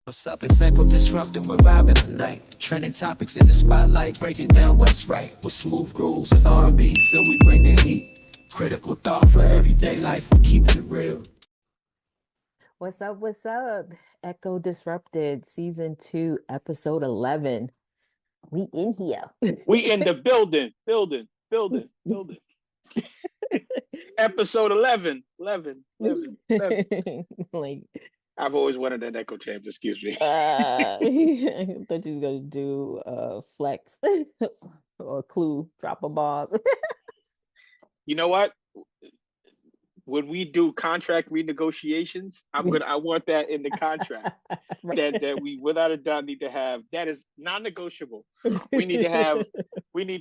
What's up? It's Anecdote disrupting, we're vibing tonight. Trending topics in the spotlight, breaking down what's right. With smooth grooves and R&B, feel we bring the heat. Critical thought for everyday life, we're keeping it real. What's up? What's up? Echo Disrupted, Season 2, Episode 11. We in here. We in the building. Episode 11. Like, I've always wanted an echo chamber, excuse me. I thought you was gonna do flex or clue, drop a bomb. You know what? When we do contract renegotiations, I want that in the contract. Right. that we without a doubt need to have. That is non-negotiable. We need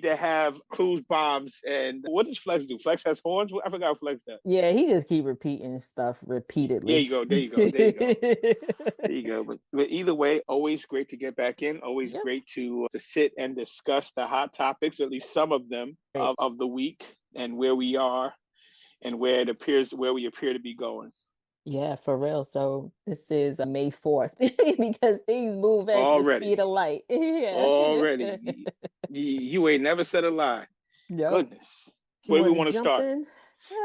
to have clues, bombs, and what does Flex do? Flex has horns? I forgot what Flex does. Yeah, he just keep repeating stuff repeatedly. There you go. But either way, always great to get back in. Always great to sit and discuss the hot topics, or at least some of them of the week, and where we are and where we appear to be going. Yeah, for real. So this is May 4th because things move at the speed of light. Yeah. Already. You ain't never said a lie. Yep. Goodness. Where do we want to start?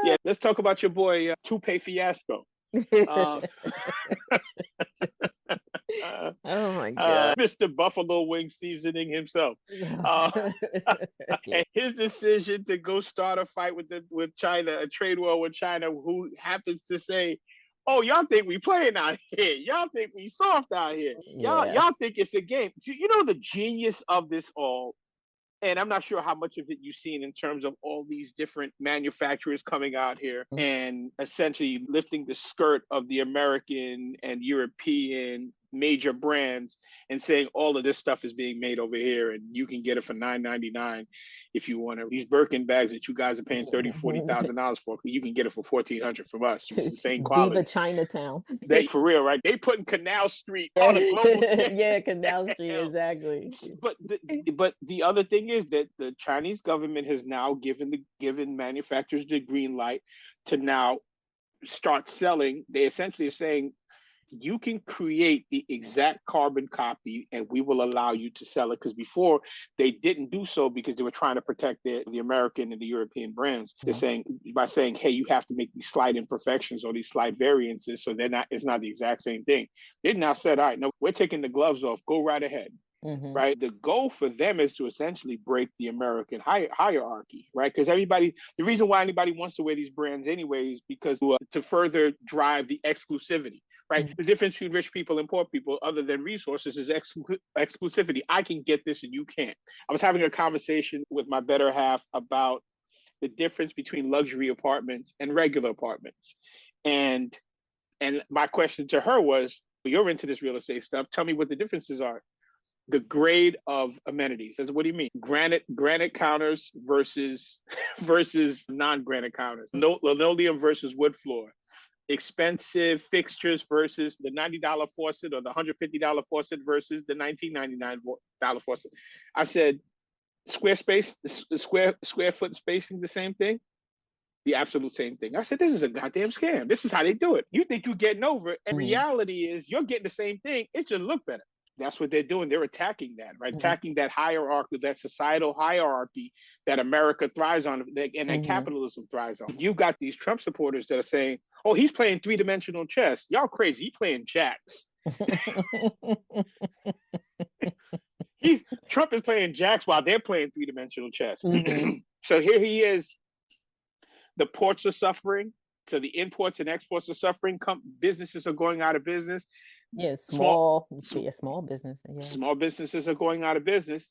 Yeah, let's talk about your boy, Toupee Fiasco. Oh my God. Mr. Buffalo Wing Seasoning himself. His decision to go start a fight with China, a trade war with China, who happens to say, "Oh, y'all think we playing out here? Y'all think we soft out here? Y'all think it's a game?" You know the genius of this all, and I'm not sure how much of it you've seen in terms of all these different manufacturers coming out here and essentially lifting the skirt of the American and European major brands and saying all of this stuff is being made over here and you can get it for $9.99 if you want it. These Birkin bags that you guys are paying $30,000-$40,000 for, you can get it for $1,400 from us. It's the same quality. Viva Chinatown. They for real, right? They putting Canal Street on a global scale. Yeah, Canal Street, exactly. But the other thing is that the Chinese government has now given manufacturers the green light to now start selling. They essentially are saying, you can create the exact carbon copy and we will allow you to sell it. Because before they didn't do so because they were trying to protect the American and the European brands. They're saying, hey, you have to make these slight imperfections or these slight variances. So it's not the exact same thing. They now said, all right, no, we're taking the gloves off, go right ahead. Right. The goal for them is to essentially break the American hierarchy, right? Because the reason why anybody wants to wear these brands anyway is because to further drive the exclusivity, right? The difference between rich people and poor people, other than resources, is exclusivity. I can get this and you can't. I was having a conversation with my better half about the difference between luxury apartments and regular apartments. And my question to her was, well, you're into this real estate stuff. Tell me what the differences are. The grade of amenities. I said, what do you mean? Granite counters versus non-granite counters. Linoleum versus wood floor. Expensive fixtures versus the $90 faucet or the $150 faucet versus the $19.99 faucet. I said, square foot spacing, the same thing? The absolute same thing. I said, this is a goddamn scam. This is how they do it. You think you're getting over it. And reality is you're getting the same thing. It just look better. That's what they're doing. They're attacking that, right? Attacking that hierarchy, that societal hierarchy that America thrives on and that capitalism thrives on. You've got these Trump supporters that are saying, oh, he's playing three-dimensional chess. Y'all crazy. He's playing jacks. Trump is playing jacks while they're playing three-dimensional chess. So here he is. The ports are suffering. So the imports and exports are suffering. Businesses are going out of business. Yeah, small business. Yeah. Small businesses are going out of business,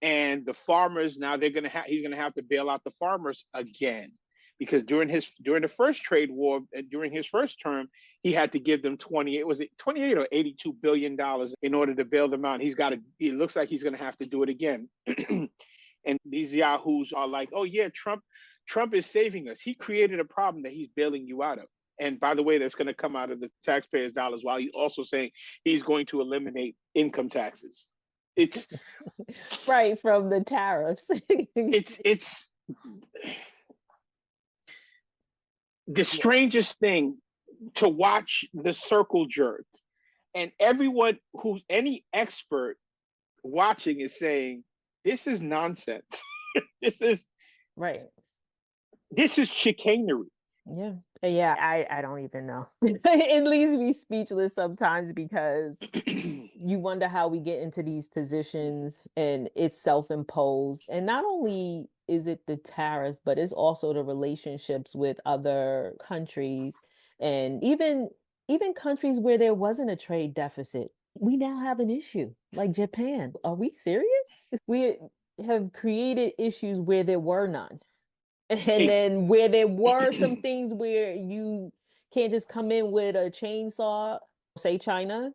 and the farmers now he's gonna have to bail out the farmers again, because during the first trade war, during his first term, he had to give them 28 or $82 billion in order to bail them out. It looks like he's gonna have to do it again. And these yahoos are like, oh yeah, Trump is saving us. He created a problem that he's bailing you out of. And by the way, that's going to come out of the taxpayers' dollars, while he's also saying he's going to eliminate income taxes. It's right from the tariffs. it's the strangest thing to watch the circle jerk And everyone who's any expert watching is saying, this is nonsense. this is Right. this is chicanery. Yeah. Yeah, I don't even know. It leaves me speechless sometimes because you wonder how we get into these positions and it's self-imposed. And not only is it the tariffs, but it's also the relationships with other countries and even countries where there wasn't a trade deficit. We now have an issue, like Japan. Are we serious? We have created issues where there were none. And then where there were some things where you can't just come in with a chainsaw, say China,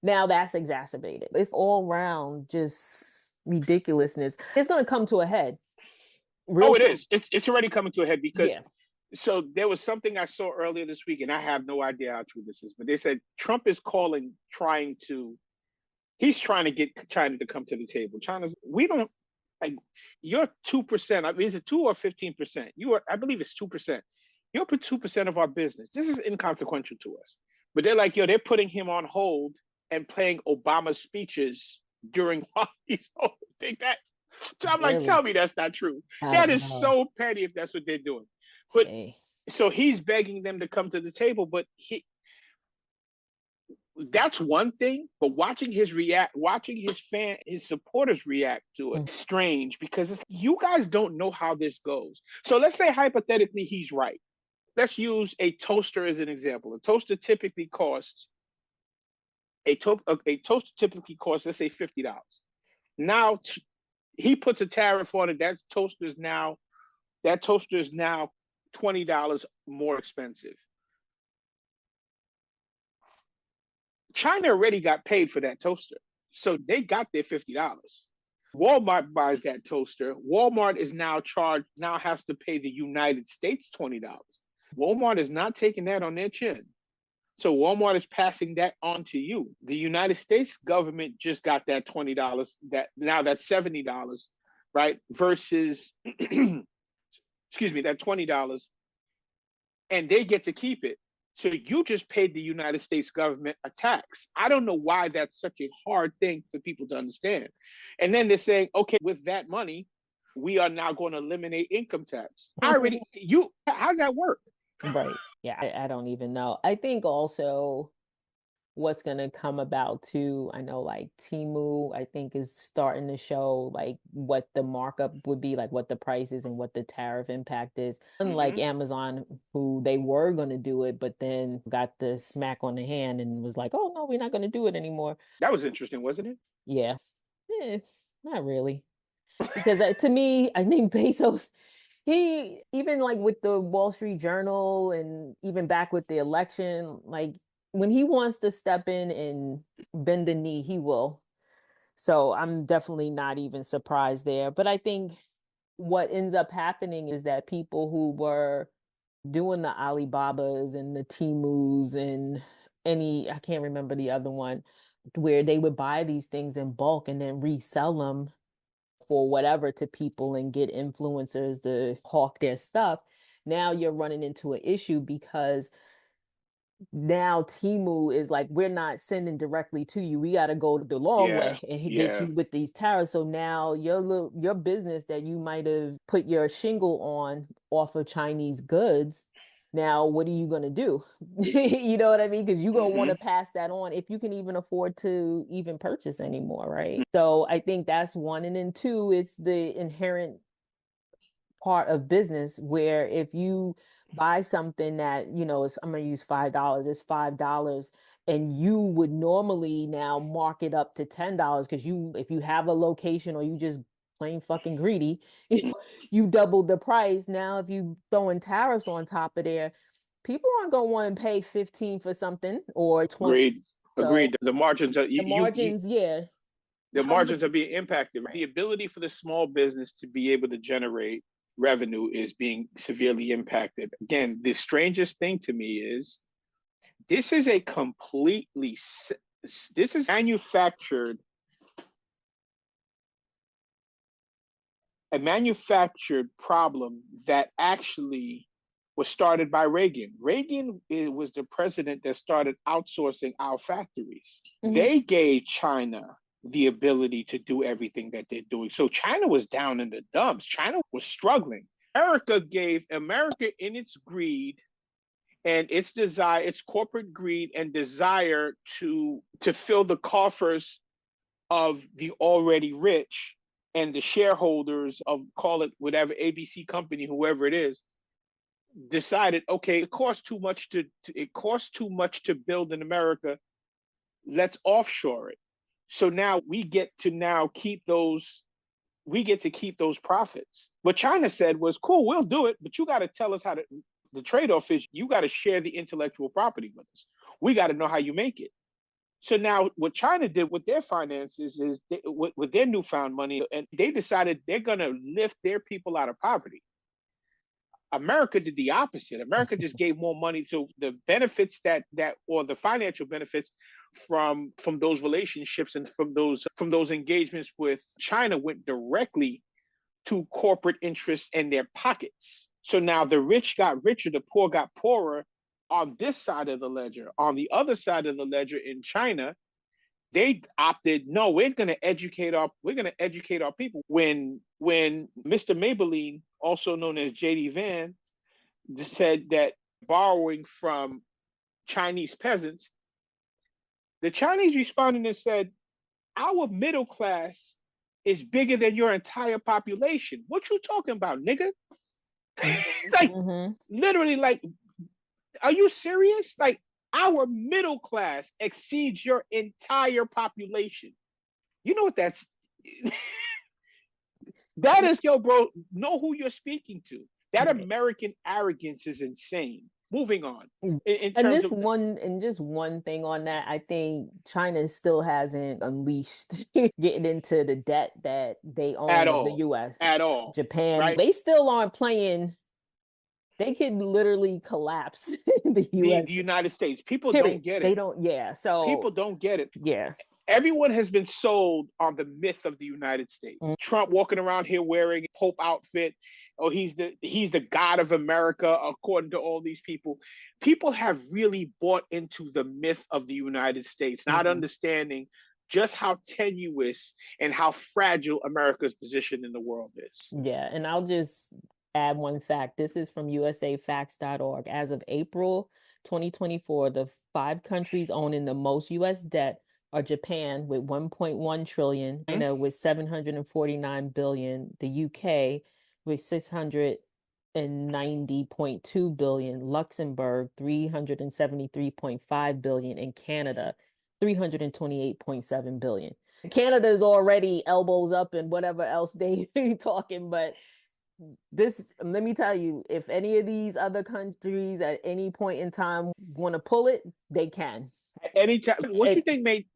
now that's exacerbated. It's all around just ridiculousness. It's going to come to a head real Oh, it soon. is. It's already coming to a head because Yeah. so there was something I saw earlier this week, and I have no idea how true this is, but they said Trump is he's trying to get China to come to the table. We don't like you're 2%. I mean, is it 2 or 15%? I believe it's 2%. You're 2% of our business. This is inconsequential to us. But they're like, they're putting him on hold and playing Obama's speeches during these take that. So I'm like, Really? tell me that's not true. I That don't is know. so petty if that's what they're doing. But Hey. so he's begging them to come to the table, but that's one thing, but watching his supporters react to it, strange because you guys don't know how this goes. So let's say hypothetically he's right. Let's use a toaster as an example. A toaster typically costs let's say $50. Now he puts a tariff on it. That toaster is now $20 more expensive. China already got paid for that toaster. So they got their $50. Walmart buys that toaster. Walmart is now has to pay the United States $20. Walmart is not taking that on their chin. So Walmart is passing that on to you. The United States government just got that $20, now that's $70, right? Versus, excuse me, that $20, and they get to keep it. So you just paid the United States government a tax. I don't know why that's such a hard thing for people to understand. And then they're saying, okay, with that money, we are now going to eliminate income tax. How did that work? Right. Yeah, I don't even know. I think also what's going to come about too, I know like Temu, I think is starting to show like what the markup would be, like what the price is and what the tariff impact is. Unlike Amazon, who they were going to do it, but then got the smack on the hand and was like, oh no, we're not going to do it anymore. That was interesting, wasn't it? Yeah. Not really. Because to me, I think Bezos, he even like with the Wall Street Journal and even back with the election, like when he wants to step in and bend the knee, he will. So I'm definitely not even surprised there. But I think what ends up happening is that people who were doing the Alibabas and the Temus and I can't remember the other one, where they would buy these things in bulk and then resell them for whatever to people and get influencers to hawk their stuff. Now you're running into an issue because now Temu is like, we're not sending directly to you. We got to go the long way and get you with these tariffs. So now your business that you might have put your shingle on off of Chinese goods, now what are you going to do? You know what I mean? Because you're going to want to pass that on if you can even afford to even purchase anymore, right? So I think that's one. And then two, it's the inherent part of business where if you buy something that, I'm going to use $5, it's $5, and you would normally now mark it up to $10 because if you have a location or you just plain fucking greedy, you doubled the price. Now, if you throwing tariffs on top of there, people aren't going to want to pay 15 for something or 20. Agreed. The margins are yeah. The margins are being impacted. The ability for the small business to be able to generate revenue is being severely impacted. Again, the strangest thing to me is this is a manufactured problem that actually was started by Reagan. Reagan was the president that started outsourcing our factories. They gave China the ability to do everything that they're doing. So China was down in the dumps. China was struggling. America in its greed and its desire, its corporate greed and desire to fill the coffers of the already rich and the shareholders of, call it whatever, ABC company, whoever it is, decided, okay, it costs too much to build in America. Let's offshore it. So now we get to keep those profits. What China said was, cool, we'll do it, but you got to tell us how to. The trade-off is you got to share the intellectual property with us. We got to know how you make it. So now what China did with their finances is with their newfound money, and they decided they're going to lift their people out of poverty. America did the opposite. America just gave more money. So the benefits or the financial benefits from those relationships and from those engagements with China went directly to corporate interests and their pockets. So now the rich got richer, the poor got poorer on this side of the ledger. On the other side of the ledger in China, they opted, no, we're going to educate our people. When Mr. Maybelline, also known as JD Van, said that borrowing from Chinese peasants, the Chinese responded and said, our middle class is bigger than your entire population. What you talking about, nigga? Like, literally, like, are you serious? Like, our middle class exceeds your entire population. You know what that's? That is, yo, bro, know who you're speaking to. That American arrogance is insane. Moving on. Just one thing on that, I think China still hasn't unleashed getting into the debt that they own of the US. At all. Japan, right? They still aren't playing. They could literally collapse the US. The United States. People don't get it. They don't, So people don't get it. Yeah. Everyone has been sold on the myth of the United States. Trump walking around here wearing a Pope outfit. Oh, he's the God of America, according to all these people. People have really bought into the myth of the United States, not understanding just how tenuous and how fragile America's position in the world is. Yeah, and I'll just add one fact. This is from usafacts.org. As of April 2024, the 5 countries owning the most U.S. debt are Japan with 1.1 trillion, China with 749 billion, the UK with 690.2 billion, Luxembourg 373.5 billion, and Canada 328.7 billion. Canada is already elbows up and whatever else they talking, but this, let me tell you, if any of these other countries at any point in time want to pull it, they can. At any time. What you think made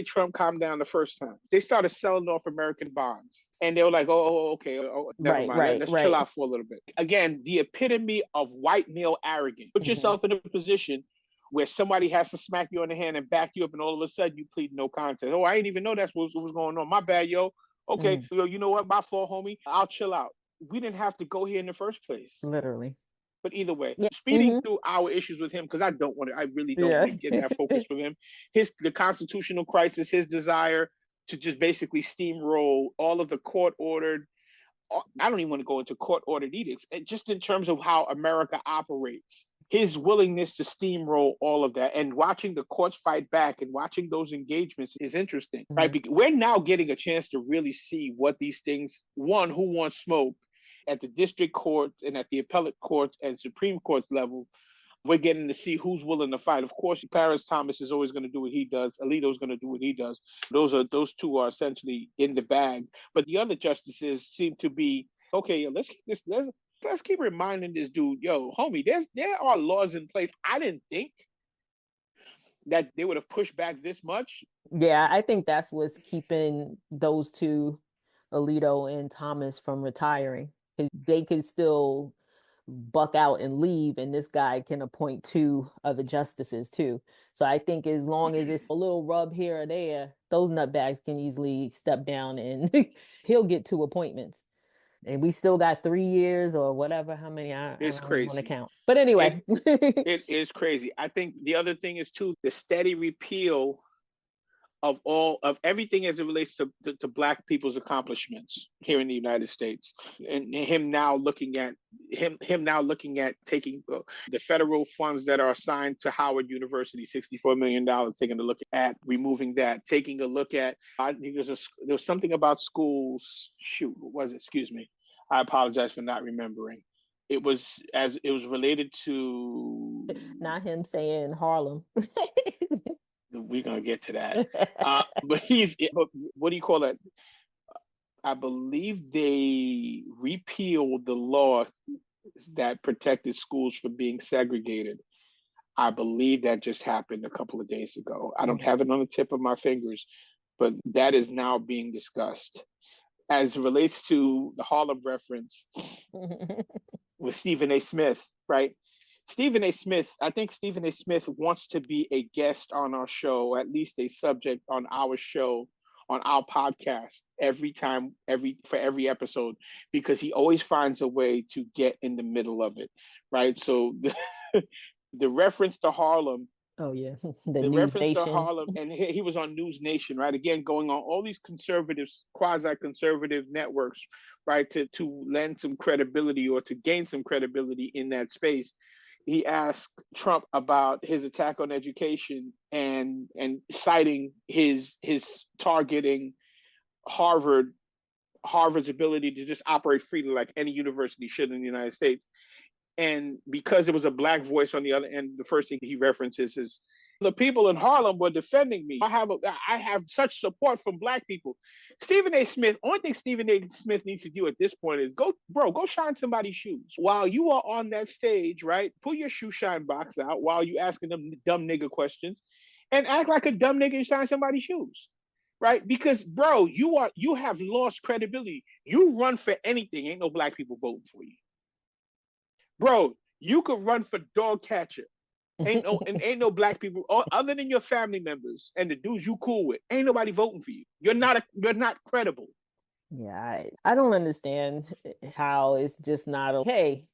Trump calm down the first time? They started selling off American bonds, and they were like, okay, never mind. Let's chill out for a little bit. Again, the epitome of white male arrogance. Put yourself in a position where somebody has to smack you on the hand and back you up, and all of a sudden you plead no contest. Oh, I didn't even know that's what was going on. My bad, yo. Okay, yo, you know what? My fault, homie. I'll chill out. We didn't have to go here in the first place. Literally. But either way, speeding through our issues with him, because I really don't want to get that focus with him. The constitutional crisis, his desire to just basically steamroll all of the court-ordered, I don't even want to go into court-ordered edicts, just in terms of how America operates. His willingness to steamroll all of that and watching the courts fight back and watching those engagements is interesting, right? Because we're now getting a chance to really see what these things, one, who wants smoke, at the district courts and at the appellate courts and Supreme Court's level. We're getting to see who's willing to fight. Of course, Clarence Thomas is always going to do what he does. Alito's going to do what he does. Those two are essentially in the bag. But the other justices seem to be, okay, let's keep reminding this dude, yo, homie, there are laws in place. I didn't think that they would have pushed back this much. Yeah, I think that's what's keeping those two, Alito and Thomas, from retiring. Because they could still buck out and leave, and this guy can appoint 2 other justices too. So I think as long as it's a little rub here or there, those nutbags can easily step down and he'll get 2 appointments. And we still got 3 years or whatever, how many, I It's don't even want to crazy. count. But anyway. It is crazy. I think the other thing is too the steady repeal of everything as it relates to black people's accomplishments here in the United States, and him now looking at taking the federal funds that are assigned to Howard University, $64 million, taking a look at removing that, taking a look at, I think there was something about schools. Shoot, what was it? Excuse me, I apologize for not remembering. It was related to, Not him saying Harlem. we're gonna get to that. But what do you call that? I believe they repealed the law that protected schools from being segregated. I believe that just happened a couple of days ago. I don't have it on the tip of my fingers, but that is now being discussed. As it relates to the Harlem reference with Stephen A. Smith, right? I think Stephen A. Smith wants to be a guest on our show, at least a subject on our show, on our podcast for every episode, because he always finds a way to get in the middle of it, right? So the reference to Harlem, Oh yeah, the reference to Harlem, and he was on News Nation, right? Again, going on all these quasi-conservative networks, right, to lend some credibility or to gain some credibility in that space. He asked Trump about his attack on education and citing his targeting Harvard's ability to just operate freely like any university should in the United States. And because it was a black voice on the other end, the first thing he references is the people in Harlem were defending me. I have such support from black people. Only thing Stephen A. Smith needs to do at this point is go shine somebody's shoes. While you are on that stage, right? Pull your shoe shine box out while you asking them dumb nigga questions and act like a dumb nigga and shine somebody's shoes. Right? Because bro, you have lost credibility. You run for anything, ain't no black people voting for you. Bro, you could run for dog catcher. Ain't no black people other than your family members and the dudes you cool with. Ain't nobody voting for you. You're not credible. Yeah, I don't understand how it's just not okay.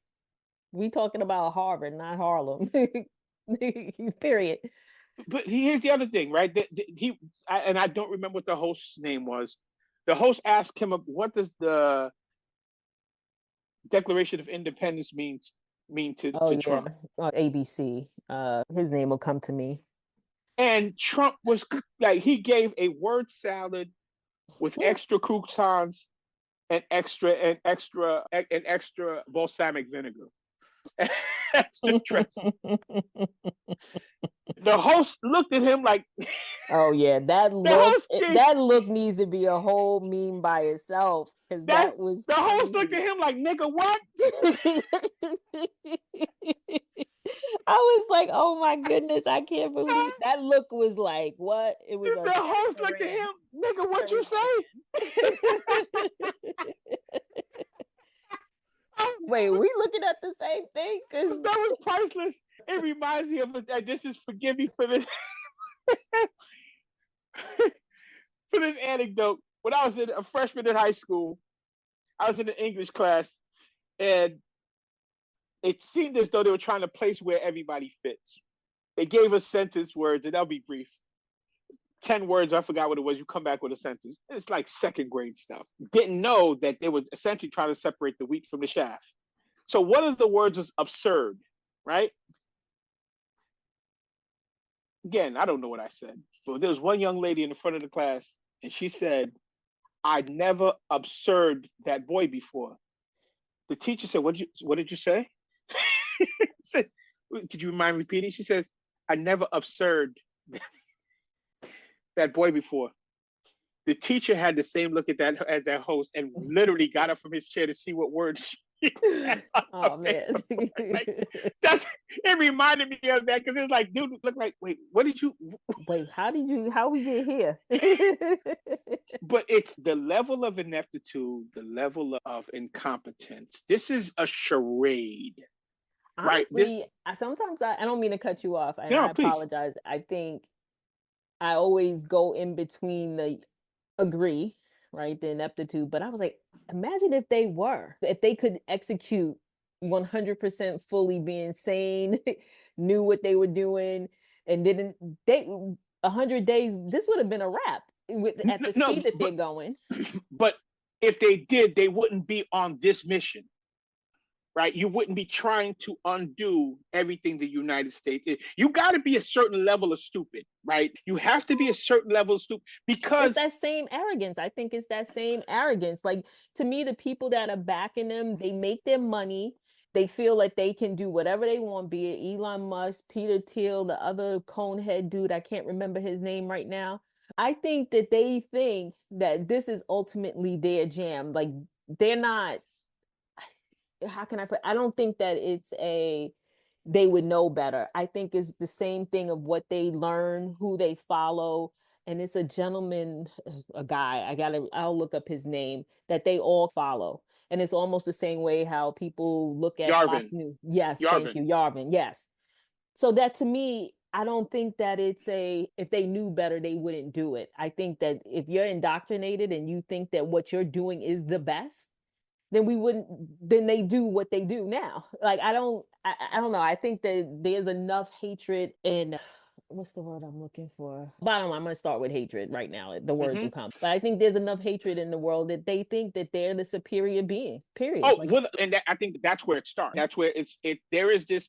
We talking about Harvard, not Harlem. Period. But here's the other thing, right? I don't remember what the host's name was. The host asked him, "What does the Declaration of Independence mean to Trump?" ABC. His name will come to me. And Trump was like, he gave a word salad with extra croutons and extra balsamic vinegar, extra dressing. The host looked at him like, "Oh yeah, that look needs to be a whole meme by itself." Because that was the crazy. host looked at him like, "Nigga, what?" I was like, "Oh my goodness, I can't believe that look was like what?" It was the host looked at him, "Nigga, what you say?" Wait, we looking at the same thing? Cause that was priceless. It reminds me of this is forgive me for this for this anecdote. When I was a freshman in high school, I was in an English class, and it seemed as though they were trying to place where everybody fits. They gave us sentence words, and that'll be brief. 10 words, I forgot what it was. You come back with a sentence. It's like second grade stuff. Didn't know that they were essentially trying to separate the wheat from the chaff. So one of the words was absurd, right? Again, I don't know what I said, but there was one young lady in the front of the class, and she said, "I'd never absurd that boy before." The teacher said, what did you say?" Said, "Could you mind repeating?" She says, "I never absurd that boy before." The teacher had the same look at that host and literally got up from his chair to see what word she had. Oh man. It reminded me of that because it's like, dude, look like, wait, how we get here? But it's the level of ineptitude, the level of incompetence. This is a charade. Honestly, sometimes I don't mean to cut you off. No, I please. apologize. I think I always go in between the agree, right? The ineptitude. But I was like, imagine if they could execute 100% fully, being sane, knew what they were doing, and didn't they 100 days, this would have been a wrap at the No, speed that they're going. but if they did, they wouldn't be on this mission, right? You wouldn't be trying to undo everything the United States is. You got to be a certain level of stupid, right? You have to be a certain level of stupid It's because that same arrogance. I think it's that same arrogance. Like, to me, the people that are backing them, they make their money. They feel like they can do whatever they want, be it Elon Musk, Peter Thiel, the other conehead dude. I can't remember his name right now. I think that they think that this is ultimately their jam. Like, they're not, how can I put, I don't think that they would know better. I think it's the same thing of what they learn, who they follow. And it's a gentleman, a guy, I'll look up his name, that they all follow. And it's almost the same way how people look at Fox Yarvin, News. Yes, thank Yarvin. you, Yarvin. Yes. So that, to me, I don't think that if they knew better, they wouldn't do it. I think that if you're indoctrinated and you think that what you're doing is the best, then they do what they do now. Like, I don't know. I think that there's enough hatred in, what's the word I'm looking for? Bottom line, I'm going to start with hatred right now. The words will come. But I think there's enough hatred in the world that they think that they're the superior being, period. Oh, Like, well, and I think that's where it starts. That's where there is this,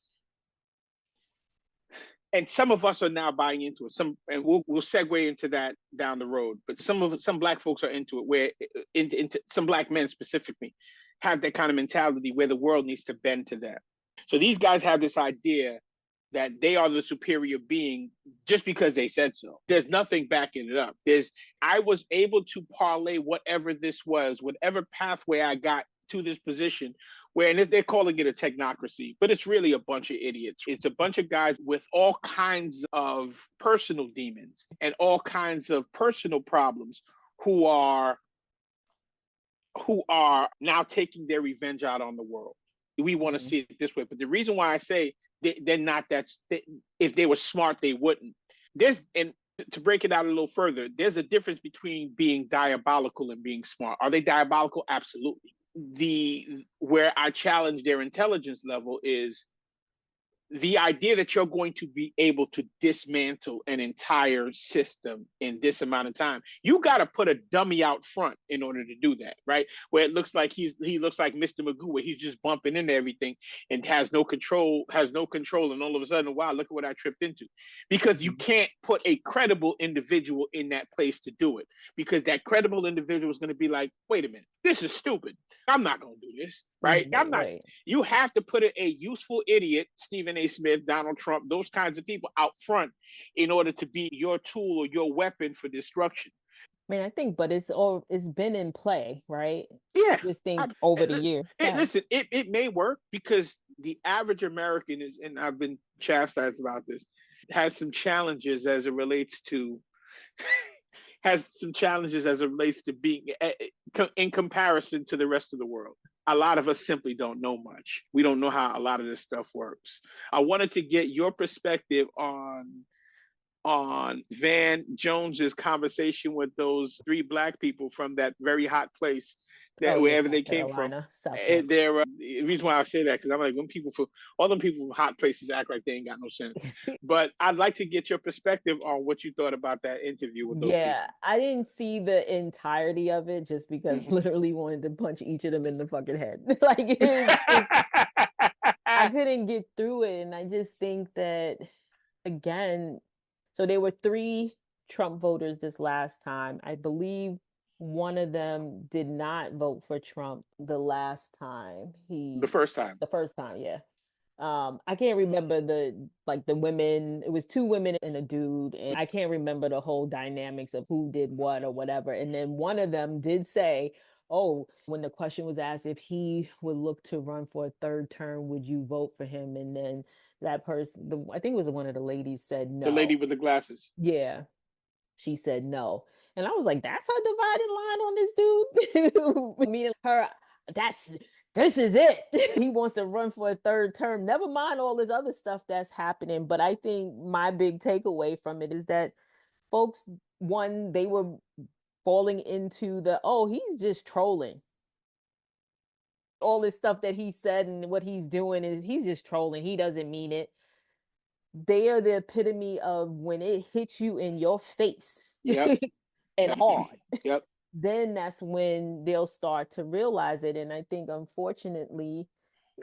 and some of us are now buying into it. And we'll segue into that down the road. But some black folks are into it, where into some black men specifically have that kind of mentality where the world needs to bend to them. So these guys have this idea that they are the superior being just because they said so. There's nothing backing it up. I was able to parlay whatever this was, whatever pathway I got to this position, where, and they're calling it a technocracy, but it's really a bunch of idiots. It's a bunch of guys with all kinds of personal demons and all kinds of personal problems who are now taking their revenge out on the world. We want to see it this way. But the reason why I say they're not if they were smart, they wouldn't. And to break it out a little further, there's a difference between being diabolical and being smart. Are they diabolical? Absolutely. Where I challenge their intelligence level is the idea that you're going to be able to dismantle an entire system in this amount of time. You got to put a dummy out front in order to do that, right? Where it looks like he looks like Mr. Magoo, where he's just bumping into everything and has no control, and all of a sudden, wow, look at what I tripped into. Because you can't put a credible individual in that place to do it, because that credible individual is going to be like, wait a minute, this is stupid. I'm not going to do this, right? I'm not. Right. You have to put a useful idiot, Stephen A. Smith, Donald Trump, those kinds of people out front in order to be your tool or your weapon for destruction. I mean, I think, but it's been in play, right? Yeah. This thing over the year. Listen, it may work because the average American is, and I've been chastised about this, has some challenges as it relates to being in comparison to the rest of the world. A lot of us simply don't know much. We don't know how a lot of this stuff works. I wanted to get your perspective on Van Jones's conversation with those three black people from that very hot place, that wherever they came from. The reason why I say that, because I'm like, all them people from hot places act like they ain't got no sense. But I'd like to get your perspective on what you thought about that interview with those people. I didn't see the entirety of it, just because literally wanted to punch each of them in the fucking head. Like, I couldn't get through it. And I just think that, again, so there were 3 Trump voters this last time. I believe one of them did not vote for Trump the last time. The first time, yeah. I can't remember the women. It was 2 women and a dude, and I can't remember the whole dynamics of who did what or whatever. And then one of them did say, oh, when the question was asked if he would look to run for a 3rd term, would you vote for him? And then that person, I think it was one of the ladies, said no. The lady with the glasses. Yeah. She said no. And I was like, that's her divided line on this dude? Meaning her, this is it. He wants to run for a 3rd term. Never mind all this other stuff that's happening. But I think my big takeaway from it is that folks, one, they were falling into he's just trolling. All this stuff that he said and what he's doing is he's just trolling. He doesn't mean it. They are the epitome of when it hits you in your face Yep. and Yep. hard. Yep. Then that's when they'll start to realize it. And I think, unfortunately,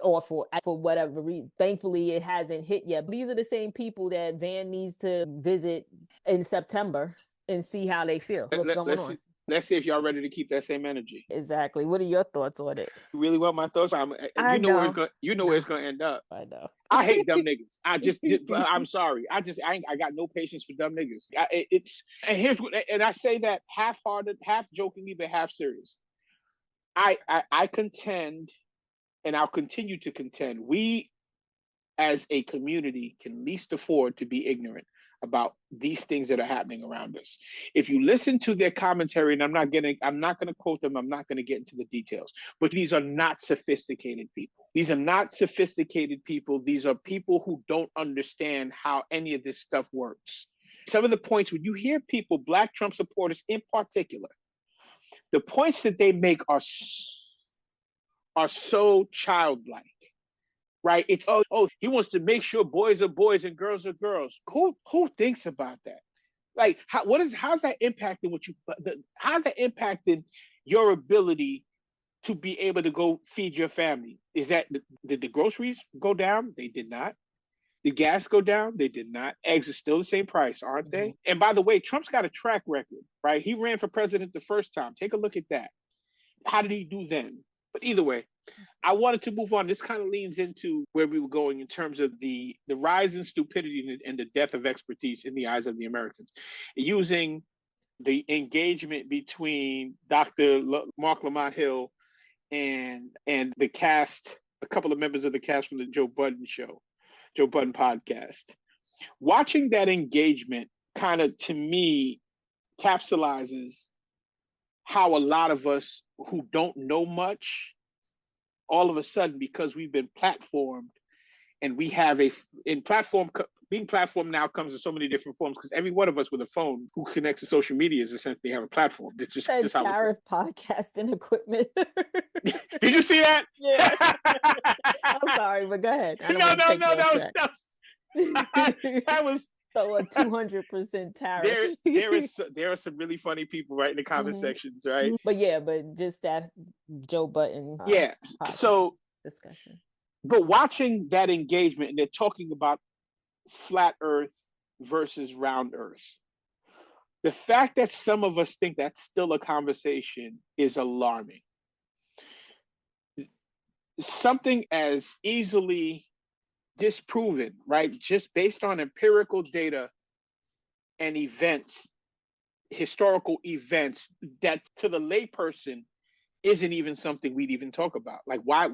or for whatever reason, thankfully it hasn't hit yet. These are the same people that Van needs to visit in September and see how they feel. What's going on? Let's see if y'all ready to keep that same energy. Exactly. What are your thoughts on it? You really want my thoughts? I know where know. it's gonna end up. I know. I hate dumb niggas. I'm sorry. I got no patience for dumb niggas. And I say that half-hearted, half jokingly, but half serious. I contend, and I'll continue to contend, we as a community can least afford to be ignorant about these things that are happening around us. If you listen to their commentary, and I'm not going to quote them, I'm not going to get into the details, but these are not sophisticated people. These are not sophisticated people. These are people who don't understand how any of this stuff works. Some of the points, when you hear people, Black Trump supporters in particular, the points that they make are so childlike. Right? It's he wants to make sure boys are boys and girls are girls. Who thinks about that? Like, how's that impacting how's that impacting your ability to be able to go feed your family? Is that did the groceries go down? They did not. Did gas go down? They did not. Eggs are still the same price, aren't they? And by the way, Trump's got a track record, right? He ran for president the first time. Take a look at that. How did he do then? But either way, I wanted to move on. This kind of leans into where we were going in terms of the rise in stupidity and the death of expertise in the eyes of the Americans. Using the engagement between Dr. Mark Lamont Hill and the cast, a couple of members of the cast from the Joe Budden podcast. Watching that engagement kind of, to me, capsulizes how a lot of us who don't know much, all of a sudden, because we've been platformed and we have being platformed now comes in so many different forms, because every one of us with a phone who connects to social media is essentially have a platform. It's just how tariff podcasting equipment. Did you see that? Yeah. I'm sorry, but go ahead. No, that was so a 200% tariff. There are some really funny people right in the comment sections, right? But just that Joe Budden. So discussion. But watching that engagement, and they're talking about flat Earth versus round Earth. The fact that some of us think that's still a conversation is alarming. Something as easily disproven, right? Just based on empirical data and events, historical events, that to the layperson isn't even something we'd even talk about. Like, what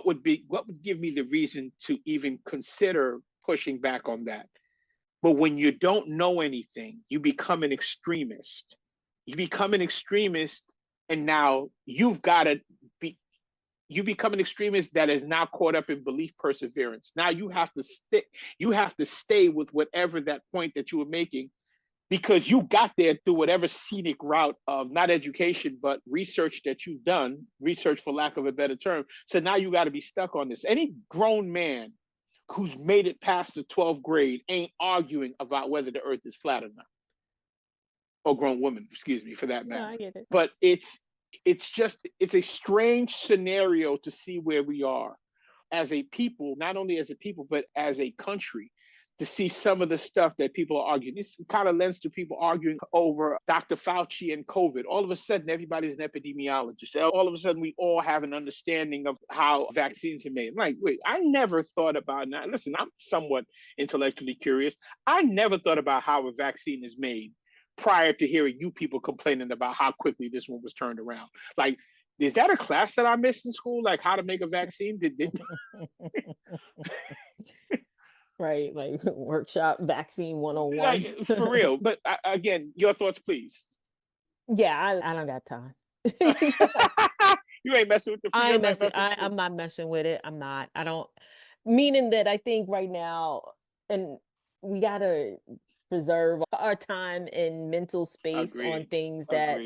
would give me the reason to even consider pushing back on that? But when you don't know anything, you become an extremist. And now you become an extremist that is now caught up in belief perseverance. Now you have to stay with whatever that point that you were making, because you got there through whatever scenic route of not education, but research that you've done, research for lack of a better term. So now you got to be stuck on this. Any grown man who's made it past the 12th grade ain't arguing about whether the earth is flat or not. Or grown woman, excuse me, for that matter. No, I get it. But it's a strange scenario to see where we are as a people, not only as a people, but as a country, to see some of the stuff that people are arguing. This kind of lends to people arguing over Dr. Fauci and COVID. All of a sudden, everybody's an epidemiologist. All of a sudden, we all have an understanding of how vaccines are made. I'm like, wait, I never thought about that. Listen, I'm somewhat intellectually curious. I never thought about how a vaccine is made prior to hearing you people complaining about how quickly this one was turned around. Like, is that a class that I missed in school? Like how to make a vaccine? Right, like workshop vaccine 101. Like, for real. But again, your thoughts, please. Yeah, I don't got time. You ain't messing with the I'm not messing with it. I'm not. I don't. Meaning that I think right now, and we gotta preserve our time and mental space on things that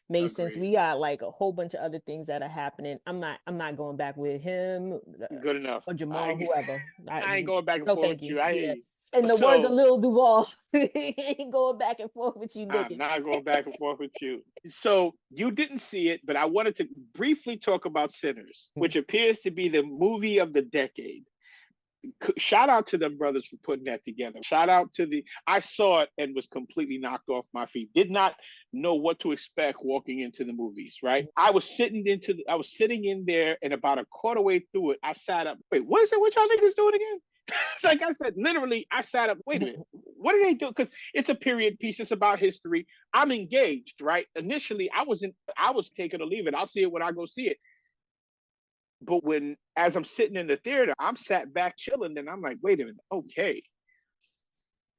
made sense. We got like a whole bunch of other things that are happening. I'm not going back with him. Good enough. Or Jamal, whoever. I ain't going back and forth with you. I hear you. In the words of Lil Duval, he ain't going back and forth with you, niggas. I'm not going back and forth with you. So you didn't see it, but I wanted to briefly talk about Sinners, which appears to be the movie of the decade. Shout out to them brothers for putting that together. Shout out to I saw it and was completely knocked off my feet. Did not know what to expect walking into the movies, right? I was sitting in there, and about a quarter way through it, I sat up. Wait, what is it? What y'all niggas doing again? It's like I said, literally, I sat up. Wait a minute, what are they doing? Because it's a period piece. It's about history. I'm engaged, right? Initially, I was take it or leave it. I'll see it when I go see it. But as I'm sitting in the theater, I'm sat back chilling, and I'm like, wait a minute, okay.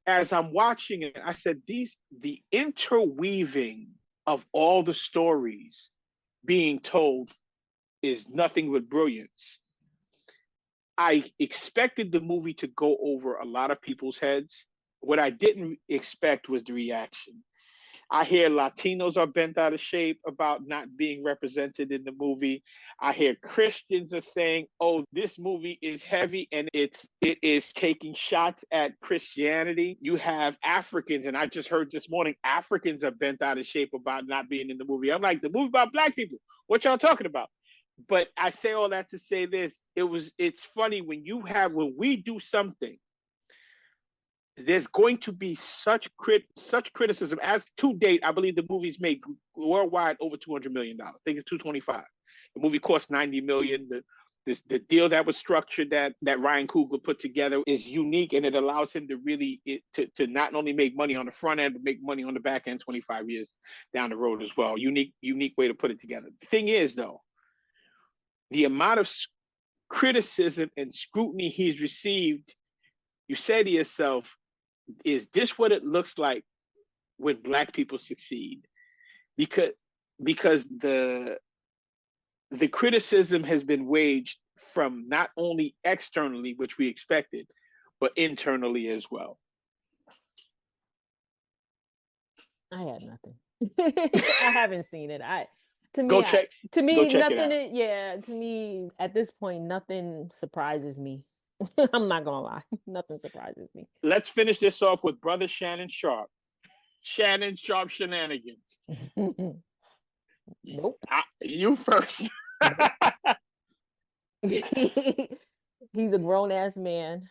As I'm watching it, I said, the interweaving of all the stories being told is nothing but brilliance. I expected the movie to go over a lot of people's heads. What I didn't expect was the reaction. I hear Latinos are bent out of shape about not being represented in the movie. I hear Christians are saying, oh, this movie is heavy and it is taking shots at Christianity. You have Africans, and I just heard this morning, Africans are bent out of shape about not being in the movie. I'm like, the movie about Black people, what y'all talking about? But I say all that to say this, it's funny when we do something, there's going to be such criticism. As to date, I believe the movie's made worldwide over $200 million. I think it's 225. The movie cost $90 million. The deal that was structured that Ryan Coogler put together is unique, and it allows him to really to not only make money on the front end, but make money on the back end 25 years down the road as well. Unique way to put it together. The thing is, though, the amount of criticism and scrutiny he's received, you say to yourself, is this what it looks like when Black people succeed? Because the criticism has been waged from not only externally, which we expected, but internally as well. I had nothing. I haven't seen it. To me, at this point, nothing surprises me. I'm not gonna lie, nothing surprises me. Let's finish this off with brother Shannon Sharp. Shannon Sharp Shenanigans. Nope. You first. He's a grown-ass man,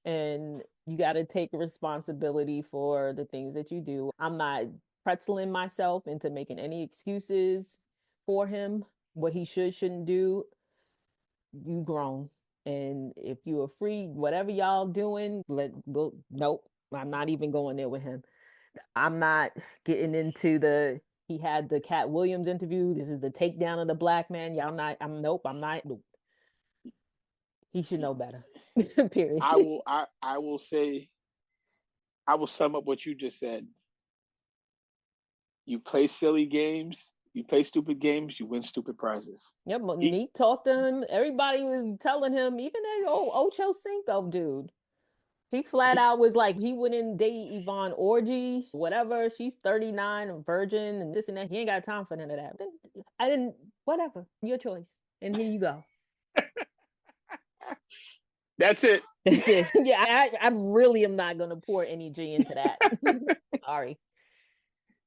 and you got to take responsibility for the things that you do. I'm not pretzeling myself into making any excuses for him, what he shouldn't do. You grown. And if you are free, whatever y'all doing, nope, I'm not even going there with him. I'm not getting into he had the Cat Williams interview. This is the takedown of the Black man. Y'all not, nope. He should know better. Period. I will sum up what you just said. You play silly games. You play stupid games, you win stupid prizes. Yep, Meek talked to him. Everybody was telling him, even that Ocho Cinco dude. He flat out was like, he wouldn't date Yvonne Orgy, whatever. She's 39, a virgin, and this and that. He ain't got time for none of that. Whatever, your choice. And here you go. That's it. Yeah, I really am not going to pour any G into that. Sorry.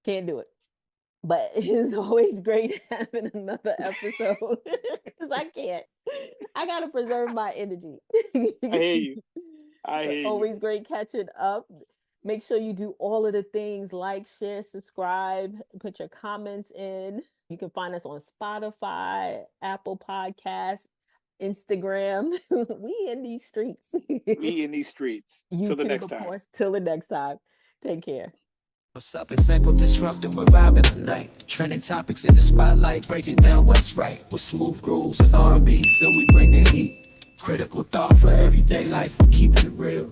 Can't do it. But it's always great having another episode because I got to preserve my energy. I hear you. Always great catching up. Make sure you do all of the things like, share, subscribe, put your comments in. You can find us on Spotify, Apple Podcasts, Instagram. We in these streets. Till the next time. Till the next time. Take care. What's up? It's Simple Disrupting, we're vibing tonight. Trending topics in the spotlight, breaking down what's right. With smooth grooves and R&B, feel we bring the heat. Critical thought for everyday life, we're keeping it real.